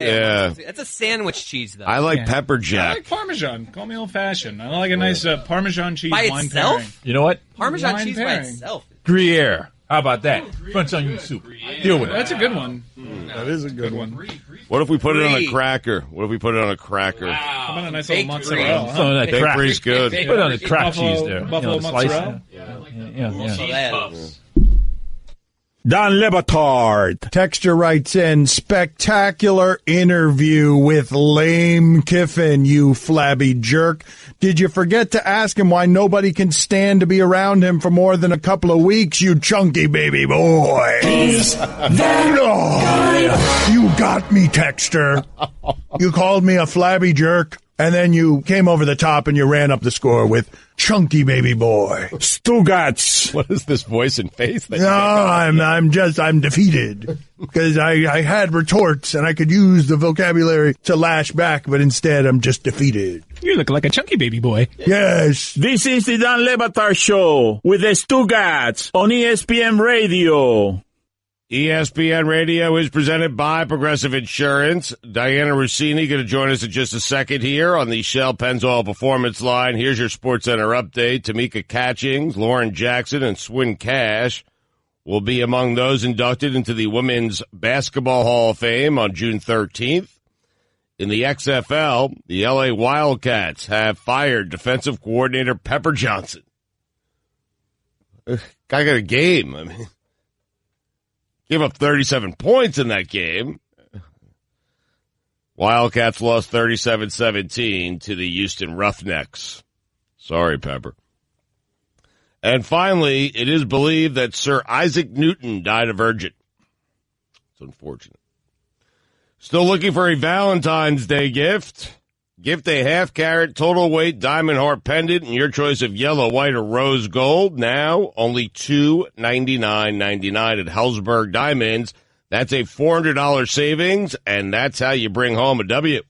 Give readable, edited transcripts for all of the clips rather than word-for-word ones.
Yeah. That's a sandwich cheese, though. I like pepper jack. I like Parmesan. Call me old-fashioned. I like a nice Parmesan cheese by wine itself? pairing. You know what? Parmesan Wine cheese pairing. by itself. Gruyere. How about that? French onion soup. Deal with it. That's a good one. That is a good one. What if we put it on a cracker? What if we put it on a cracker? How about a nice little Baked mozzarella? brie. Huh? So that Baked crack. brie's good. Put it on the crack Buffalo- cheese there. buffalo the slice. mozzarella? Yeah. Dan LeBatard. Texture writes in, spectacular interview with Lame Kiffin, you flabby jerk. Did you forget to ask him why nobody can stand to be around him for more than a couple of weeks, you chunky baby boy? He's that you got me, Texter. You called me a flabby jerk, and then you came over the top and you ran up the score with chunky baby boy. Stugotz. What is this voice and face thing? No, I'm defeated because I had retorts and I could use the vocabulary to lash back, but instead I'm just defeated. You look like a chunky baby boy. Yes. This is the Dan LeBatard Show with the Stugotz on ESPN Radio. ESPN Radio is presented by Progressive Insurance. Diana Rossini going to join us in just a second here on the Shell Pennzoil Performance Line. Here's your SportsCenter update. Tamika Catchings, Lauren Jackson, and Swin Cash will be among those inducted into the Women's Basketball Hall of Fame on June 13th. In the XFL, the LA Wildcats have fired defensive coordinator Pepper Johnson. Guy got a game. I mean, gave up 37 points in that game. Wildcats lost 37-17 to the Houston Roughnecks. Sorry, Pepper. And finally, it is believed that Sir Isaac Newton died a virgin. It's unfortunate. Still looking for a Valentine's Day gift? Gift a half-carat total weight diamond heart pendant in your choice of yellow, white, or rose gold. Now, only $299.99 at Hellsberg Diamonds. That's a $400 savings, and that's how you bring home a W.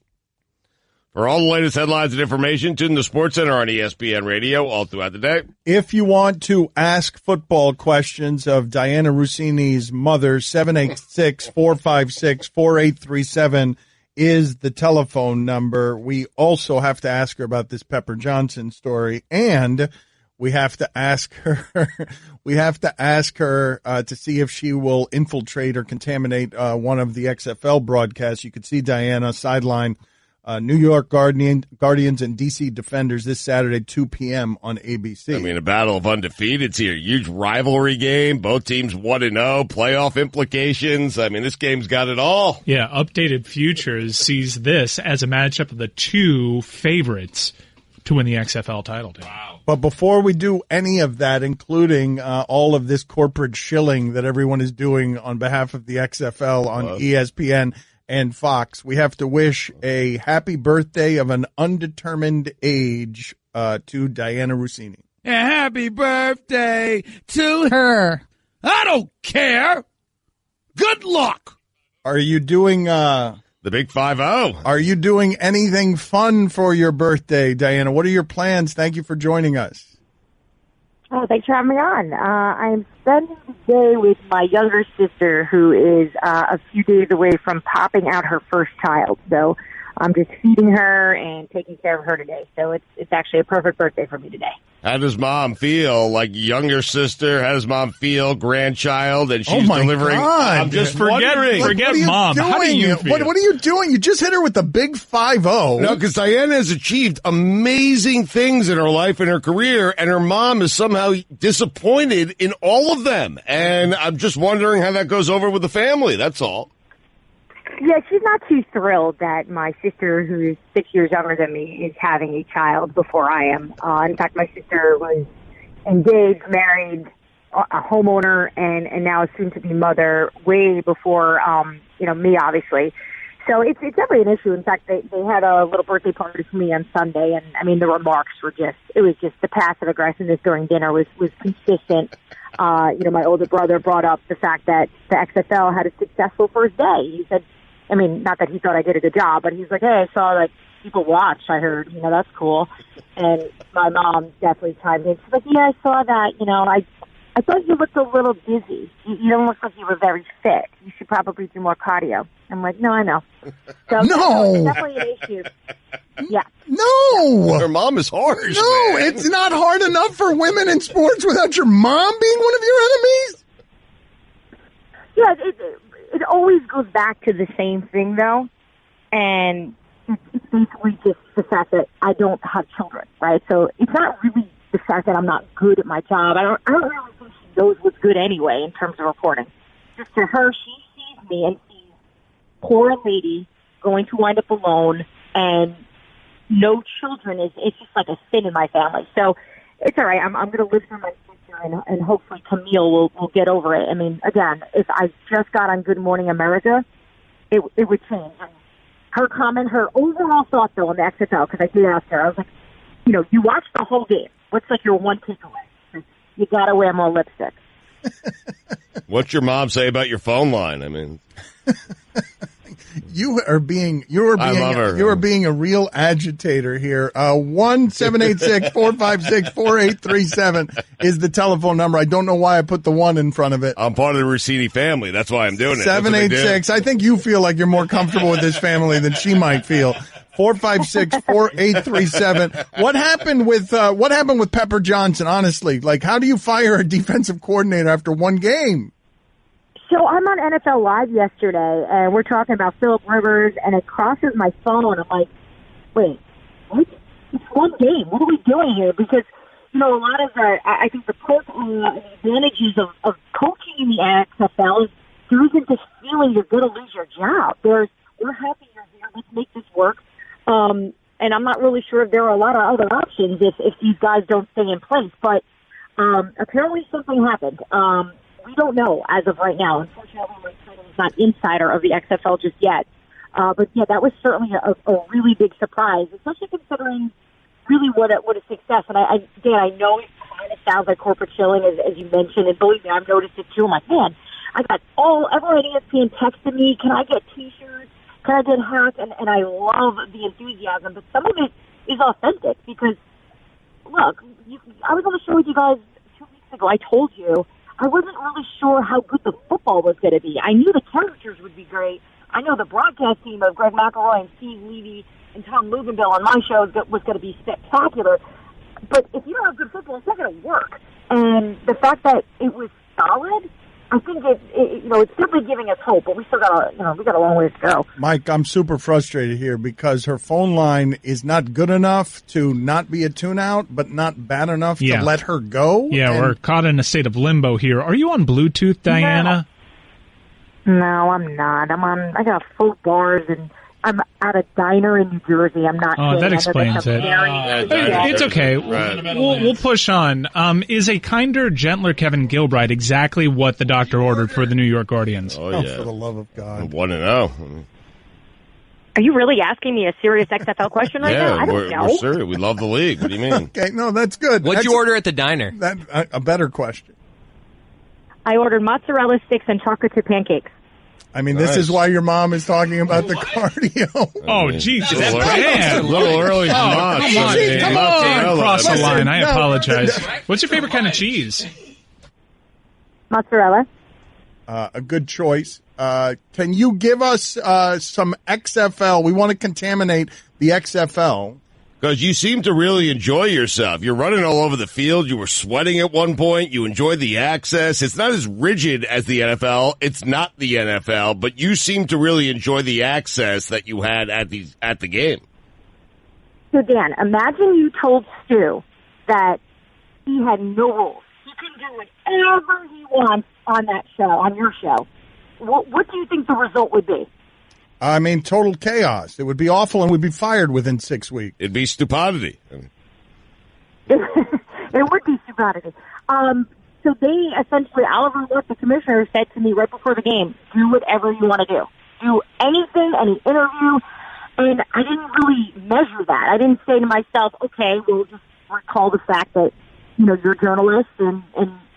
For all the latest headlines and information, tune in to SportsCenter on ESPN Radio all throughout the day. If you want to ask football questions of Diana Rossini's mother, 786-456-4837 is the telephone number. We also have to ask her about this Pepper Johnson story, and we have to ask her to see if she will infiltrate or contaminate one of the XFL broadcasts. You could see Diana sideline New York Guardians and D.C. Defenders this Saturday, 2 p.m. on ABC. I mean, a battle of undefeateds here. Huge rivalry game. Both teams 1-0. Playoff implications. I mean, this game's got it all. Yeah, Updated Futures sees this as a matchup of the two favorites to win the XFL title. Wow. But before we do any of that, including all of this corporate shilling that everyone is doing on behalf of the XFL on ESPN and Fox, we have to wish a happy birthday of an undetermined age to Diana Rossini. A happy birthday to her. I don't care. Good luck. Are you doing the Big 5-0? Are you doing anything fun for your birthday, Diana? What are your plans? Thank you for joining us. Oh, thanks for having me on. I'm spending the day with my younger sister, who is a few days away from popping out her first child. So I'm just feeding her and taking care of her today. So it's actually a perfect birthday for me today. How does mom feel? Like younger sister? How does mom feel? Grandchild, and she's delivering. God. I'm just wondering. Forget mom. Doing? How do you feel? What are you doing? You just hit her with the big 5-0. No, because Diana has achieved amazing things in her life and her career, and her mom is somehow disappointed in all of them. And I'm just wondering how that goes over with the family. That's all. Yeah, she's not too thrilled that my sister, who is 6 years younger than me, is having a child before I am. In fact, my sister was engaged, married, a homeowner, and now a soon-to-be mother way before, me, obviously. So it's definitely an issue. In fact, they had a little birthday party for me on Sunday, and, I mean, the remarks were the passive aggressiveness during dinner was consistent. My older brother brought up the fact that the XFL had a successful first day. He said, I mean, not that he thought I did a good job, but he's like, hey, I saw that people watch. I heard, that's cool. And my mom definitely chimed in. She's like, yeah, I saw that. I I thought you looked a little dizzy. You don't look like you were very fit. You should probably do more cardio. I'm like, no, I know. So No. it's definitely an issue. Yeah. No. Her mom is harsh. No, man. it's not hard enough for women in sports without your mom being one of your enemies. Yeah, it always goes back to the same thing, though. And it's basically just the fact that I don't have children, right? So it's not really the fact that I'm not good at my job. I don't really think she knows what's good anyway in terms of reporting. Just to her, she sees me and sees poor lady going to wind up alone and no children. It's just like a sin in my family. So it's all right. I'm going to live through my sister and hopefully Camille will get over it. I mean, again, if I just got on Good Morning America, it would change. And her comment, her overall thought, though, on the XFL, because I did ask her, I was like, you watched the whole game. What's like your one takeaway? You got to wear more lipstick. What's your mom say about your phone line? I mean, You are being a real agitator here. 1-786-456-4837 is the telephone number. I don't know why I put the 1 in front of it. I'm part of the Rossini family. That's why I'm doing it. 786. I think you feel like you're more comfortable with this family than she might feel. 456-4837. What happened with Pepper Johnson? Honestly, like, how do you fire a defensive coordinator after one game? So I'm on NFL Live yesterday, and we're talking about Phillip Rivers, and it crosses my phone, and I'm like, wait, what? It's one game. What are we doing here? Because, a lot of I think the advantages of coaching in the XFL is there isn't this feeling you're going to lose your job. We're happy you're here. Let's make this work. And I'm not really sure if there are a lot of other options if these guys don't stay in place. But apparently something happened. We don't know as of right now. Unfortunately, my title is not insider of the XFL just yet. But yeah, that was certainly a really big surprise, especially considering really what a success. And Dan, I know it kind of sounds like corporate chilling, as you mentioned, and believe me, I've noticed it too. I'm like, man, I got everyone at ESPN texted me, can I get T-shirts? Can I get hats? And I love the enthusiasm, but some of it is authentic because, look, I was on the show with you guys 2 weeks ago. I told you I wasn't really sure how good the football was going to be. I knew the characters would be great. I know the broadcast team of Greg McElroy and Steve Levy and Tom Luginbill on my show was going to be spectacular. But if you don't have good football, it's not going to work. And the fact that it was solid, I think it's simply giving us hope. But we still got a long ways to go. Mike, I'm super frustrated here because her phone line is not good enough to not be a tune-out, but not bad enough to let her go. Yeah, we're caught in a state of limbo here. Are you on Bluetooth, Diana? No, I'm not. I got full bars, and I'm at a diner in New Jersey. I'm not. Oh, that explains it. It's okay. We'll push on. Is a kinder, gentler Kevin Gilbride exactly what the doctor ordered for the New York Guardians? Oh, yeah. For the love of God. 1-0. Are you really asking me a serious XFL question right now? I don't know. We're serious. We love the league. What do you mean? Okay, no, that's good. What'd you order at the diner? A better question. I ordered mozzarella sticks and chocolate chip pancakes. I mean, This is why your mom is talking about the cardio. Oh, Jesus. A little early. Come on. Cross the line. I apologize. What's your favorite kind of cheese? Mozzarella. A good choice. Can you give us some XFL? We want to contaminate the XFL. Because you seem to really enjoy yourself. You're running all over the field. You were sweating at one point. You enjoyed the access. It's not as rigid as the NFL. It's not the NFL, but you seem to really enjoy the access that you had at the game. So, Dan, imagine you told Stu that he had no rules. He can do whatever he wants on that show, on your show. What do you think the result would be? I mean, total chaos. It would be awful, and we'd be fired within 6 weeks. It'd be stupidity. It would be stupidity. So they essentially, Oliver Luck, the commissioner, said to me right before the game, do whatever you want to do. Do anything, any interview. And I didn't really measure that. I didn't say to myself, okay, we'll just recall the fact that, you're a journalist and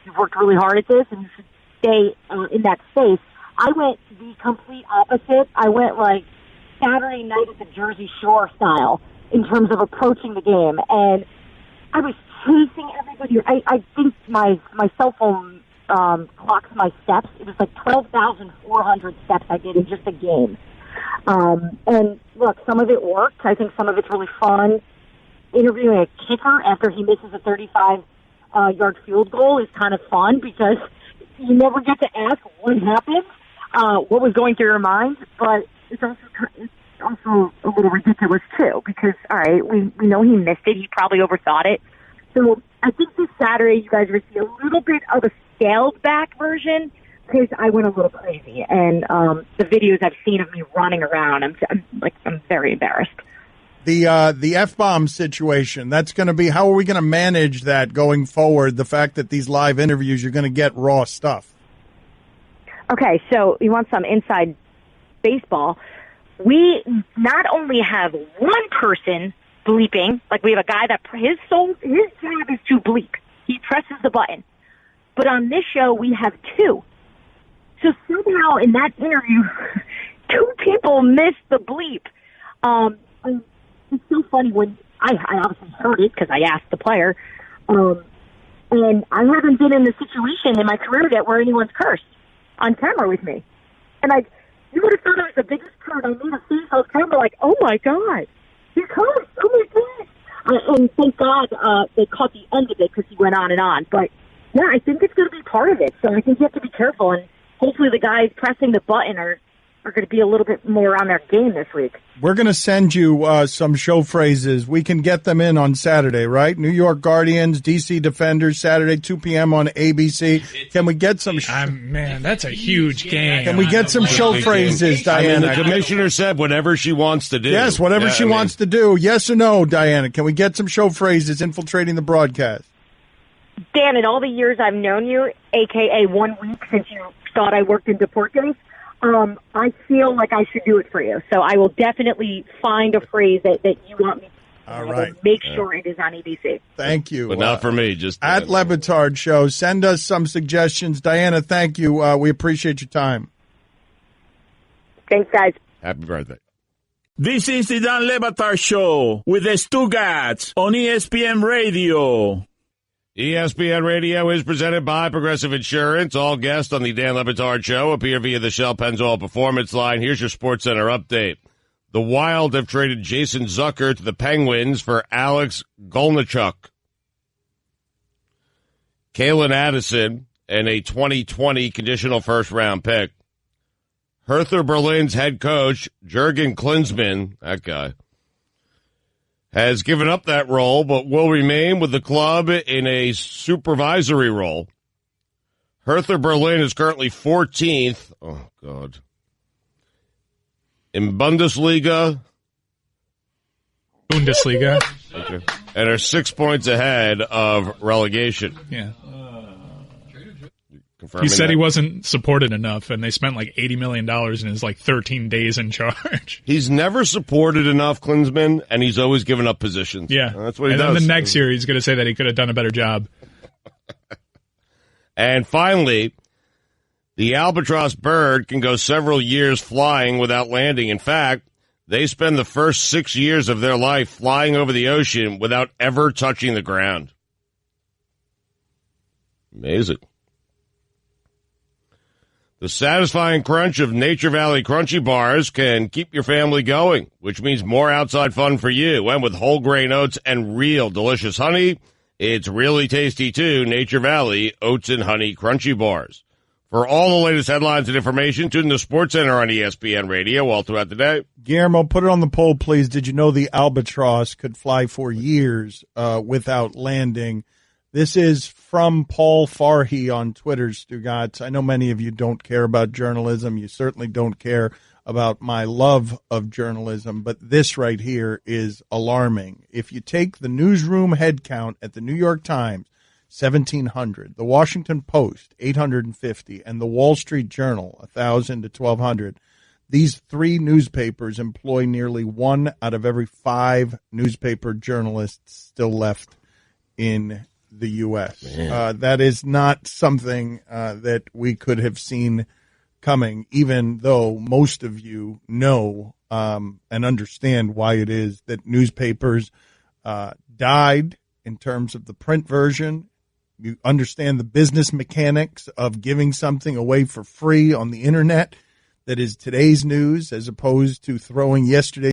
you've worked really hard at this and you should stay in that space. I went the complete opposite. I went like Saturday night at the Jersey Shore style in terms of approaching the game. And I was chasing everybody. I think my cell phone clocks my steps. It was like 12,400 steps I did in just a game. And look, some of it worked. I think some of it's really fun. Interviewing a kicker after he misses a 35-yard field goal is kind of fun because you never get to ask what happened, what was going through your mind, but it's also a little ridiculous too because, all right, we know he missed it. He probably overthought it. So I think this Saturday you guys are going to see a little bit of a scaled-back version because I went a little crazy. And the videos I've seen of me running around, I'm very embarrassed. The F-bomb situation, that's going to be, how are we going to manage that going forward, the fact that these live interviews, you're going to get raw stuff? Okay, so you want some inside baseball. We not only have one person bleeping, like we have a guy that his job is to bleep. He presses the button. But on this show, we have two. So somehow in that interview, two people missed the bleep. It's so funny when I obviously heard it because I asked the player, and I haven't been in the situation in my career yet where anyone's cursed on camera with me. And you would have thought I was the biggest turd. I made a face on camera like, oh my God, you cursed, oh my God. And thank God they caught the end of it because he went on and on. But yeah, I think it's going to be part of it. So I think you have to be careful, and hopefully the guys pressing the button are going to be a little bit more on their game this week. We're going to send you some show phrases. We can get them in on Saturday, right? New York Guardians, D.C. Defenders, Saturday, 2 p.m. on ABC. Can we get some... man, that's a huge game. Can we get some show phrases, Diana? The commissioner said whatever she wants to do. Yes, whatever she wants to do. Yes or no, Diana? Can we get some show phrases infiltrating the broadcast? Dan, in all the years I've known you, a.k.a. 1 week since you thought I worked in Deportes, I feel like I should do it for you. So I will definitely find a phrase that you want me to. All right. Make sure it is on ABC. Thank you. But not for me. Just at LeBatard Show. Send us some suggestions. Diana, thank you. We appreciate your time. Thanks, guys. Happy birthday. This is the Dan LeBatard Show with the Stugotz on ESPN Radio. ESPN Radio is presented by Progressive Insurance. All guests on the Dan LeBatard Show appear via the Shell Pennzoil Performance Line. Here's your SportsCenter update. The Wild have traded Jason Zucker to the Penguins for Alex Golnichuk, Kalen Addison, and a 2020 conditional first-round pick. Hertha Berlin's head coach, Jurgen Klinsmann, that guy, has given up that role, but will remain with the club in a supervisory role. Hertha Berlin is currently 14th. Oh, God. In Bundesliga. Okay. And are 6 points ahead of relegation. Yeah. He said he wasn't supported enough, and they spent like $80 million in his 13 days in charge. He's never supported enough, Klinsmann, and he's always given up positions. Yeah. That's what he does. And then the next year, he's going to say that he could have done a better job. And finally, the albatross bird can go several years flying without landing. In fact, they spend the first 6 years of their life flying over the ocean without ever touching the ground. Amazing. The satisfying crunch of Nature Valley Crunchy Bars can keep your family going, which means more outside fun for you. And with whole grain oats and real delicious honey, it's really tasty too. Nature Valley Oats and Honey Crunchy Bars. For all the latest headlines and information, tune in to SportsCenter on ESPN Radio all throughout the day. Guillermo, put it on the poll, please. Did you know the albatross could fly for years without landing? This is from Paul Farhi on Twitter, Stugotz. I know many of you don't care about journalism. You certainly don't care about my love of journalism, but this right here is alarming. If you take the newsroom head count at the New York Times, 1,700, the Washington Post, 850, and the Wall Street Journal, 1,000 to 1,200, these three newspapers employ nearly 1 out of every 5 newspaper journalists still left in the U.S. That is not something that we could have seen coming, even though most of you know and understand why it is that newspapers died in terms of the print version. You understand the business mechanics of giving something away for free on the internet that is today's news, as opposed to throwing yesterday's